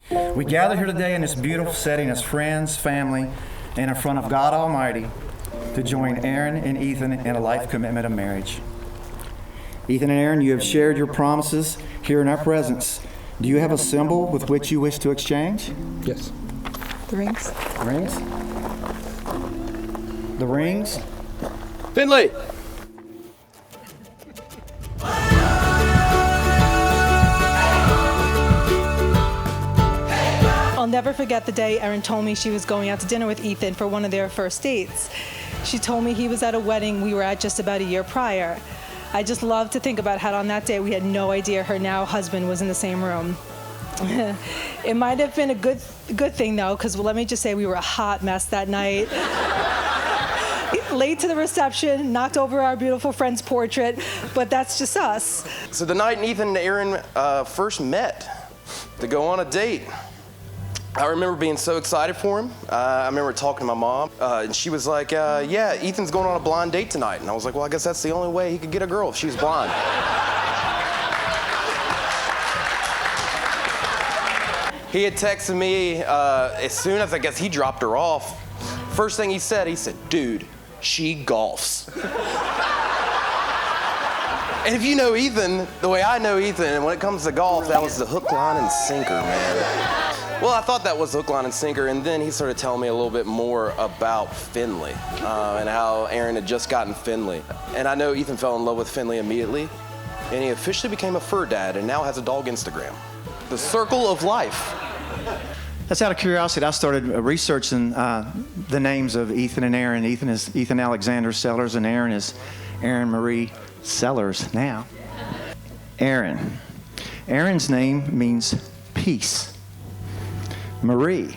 We gather here today in this beautiful setting as friends, family, and in front of God Almighty to join Erin and Ethan in a life commitment of marriage. Ethan and Erin, you have shared your promises here in our presence. Do you have a symbol with which you wish to exchange? Yes. The rings. Rings? The rings? Finley! I'll never forget the day Erin told me she was going out to dinner with Ethan for one of their first dates. She told me he was at a wedding we were at just about a year prior. I just love to think about how on that day we had no idea her now husband was in the same room. It might have been a good thing though, because let me just say we were a hot mess that night. Late to the reception, knocked over our beautiful friend's portrait, but that's just us. So the night Ethan and Erin first met to go on a date, I remember being so excited for him. I remember talking to my mom, and she was like, yeah, Ethan's going on a blind date tonight. And I was like, well, I guess that's the only way he could get a girl if she was blind. He had texted me as soon as I guess he dropped her off. First thing he said, dude, she golfs. And if you know Ethan, the way I know Ethan, and when it comes to golf, that was the hook, line, and sinker, man. Well, I thought that was hook, line, and sinker, and then he started telling me a little bit more about Finley and how Erin had just gotten Finley. And I know Ethan fell in love with Finley immediately, and he officially became a fur dad and now has a dog Instagram. The circle of life. That's out of curiosity. I started researching the names of Ethan and Erin. Ethan is Ethan Alexander Sellers, and Erin is Erin Marie Sellers now. Erin. Erin's name means peace. Marie,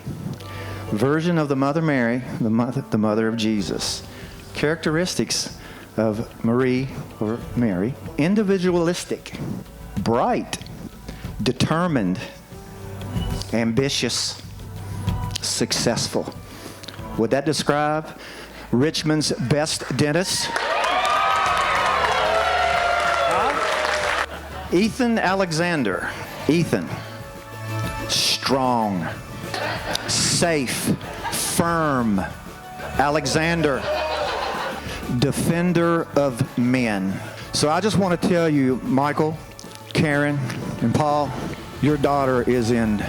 version of the Mother Mary, the mother of Jesus. Characteristics of Marie or Mary: individualistic, bright, determined, ambitious, successful. Would that describe Richmond's best dentist? Ethan Alexander. Ethan, strong, safe, firm. Alexander, defender of men. So I just want to tell you, Michael, Karen, and Paul, your daughter is in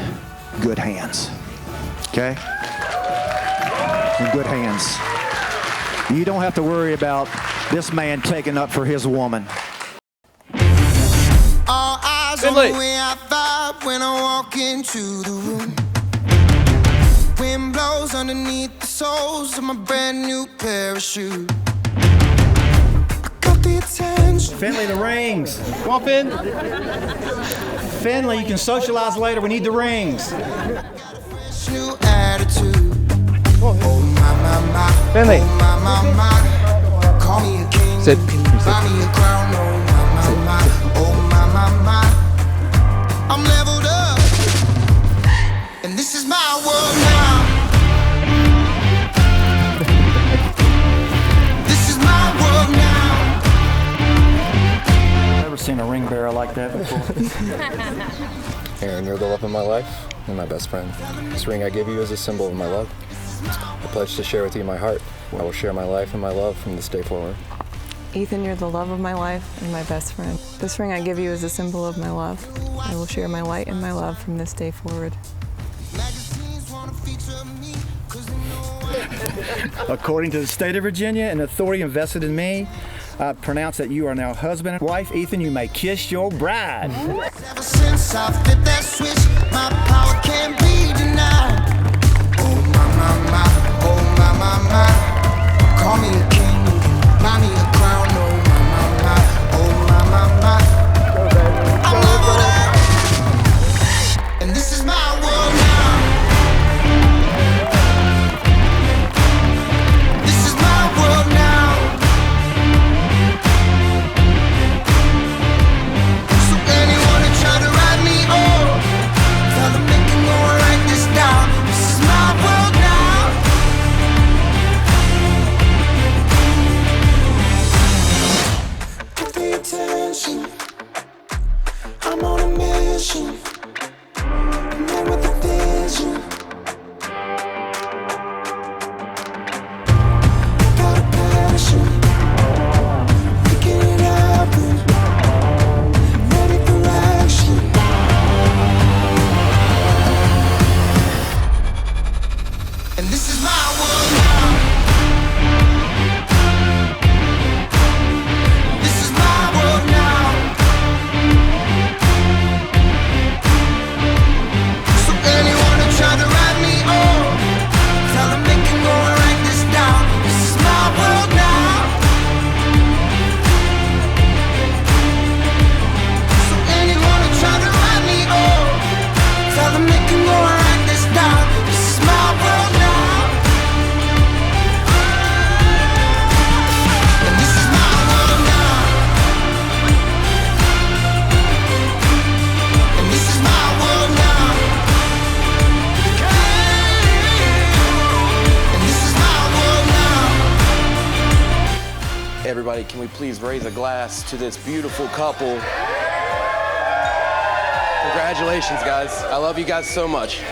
good hands, okay? In good hands. You don't have to worry about this man taking up for his woman. All eyes on the way I vibe when I walk into the room. Wind blows underneath the soles of my brand new pair of shoes. I got the attention. Finley, the rings. Come on, Finn. Finley, you can socialize later. We need the rings. New attitude. Oh my, Finley. oh my. Call me a king. Sit. Buy me a crown. Oh my. I'm leveled up, and this is my world now. This is my world now. Never seen a ring bearer like that before. Erin, you're the love of my life and my best friend. This ring I give you is a symbol of my love. I pledge to share with you my heart. I will share my life and my love from this day forward. Ethan, you're the love of my life and my best friend. This ring I give you is a symbol of my love. I will share my light and my love from this day forward. According to the state of Virginia and authority invested in me, I pronounce that you are now husband and wife. Ethan, you may kiss your bride. Ever since I flipped that switch, my power can't be denied. Oh my, oh my. Call me a king, buy me a crown. Oh my. I'm leveled up, and this is my world now. This is my world now. So anyone who try to write me off, tell them they can go and write this down. This is my world now. Everybody, can we please raise a glass to this beautiful couple? Congratulations, guys. I love you guys so much.